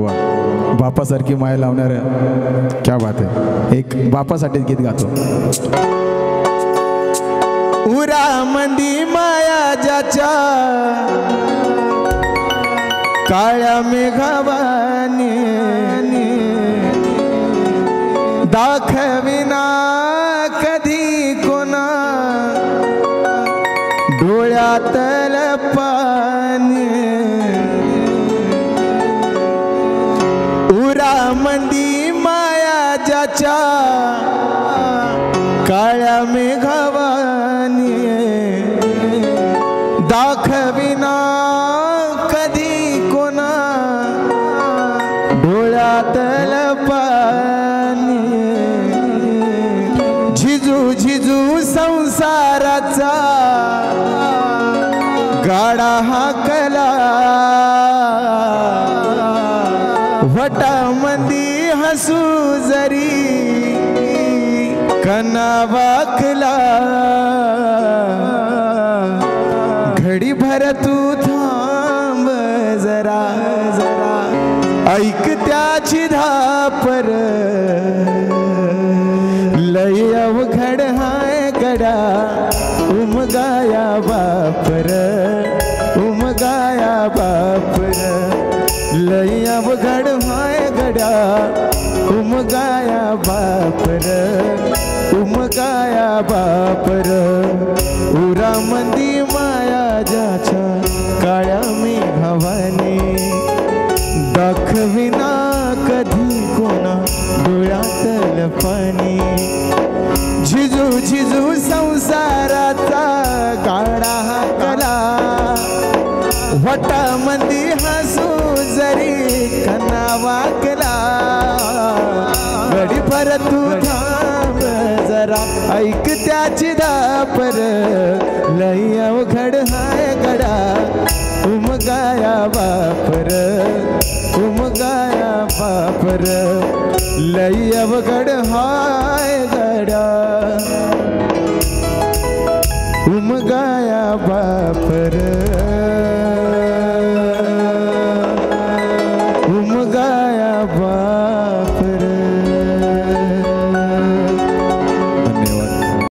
वा बापासारखी माया लावणाऱ्या, क्या बात आहे. एक बापासाठी गीत गातो. उरा मंदी माया ज्याच्या काळ्या मेघावानी दाखविना कधी कोणा डोळ्यातल पाणी. उरा मंदी माया ज्याच्या काळ्या मेघावानी दाखविना कधी कोणा डोळ्यातल पाणी. झिजू झिजू संसाराचा गाडा हाकला वटामंदी हसू जरी कना वाकला. घडी भर तू थांब जरा जरा ऐक त्याची धापर. लय अवघड हाय गडा उमगाया बापर उमगाया बापर. लय अवघड हाय गडा उमगाया बापर उमगाया बापर. उरा मंदी माया ज्याच्या काळ्या मेघावानी दाखविना कधी कोणा डोळ्यातल पाणी. झिजू झिजू संसाराचा गाडा हाकला वटामंदी हसू जरी कना वाकला. घडी भर तू थांब जरा ऐक त्याची धापर. लय अवघड हाय गडा उमगाया बापर उमगाया बापर. लय अवघड हाय गडा उमगाया बापर.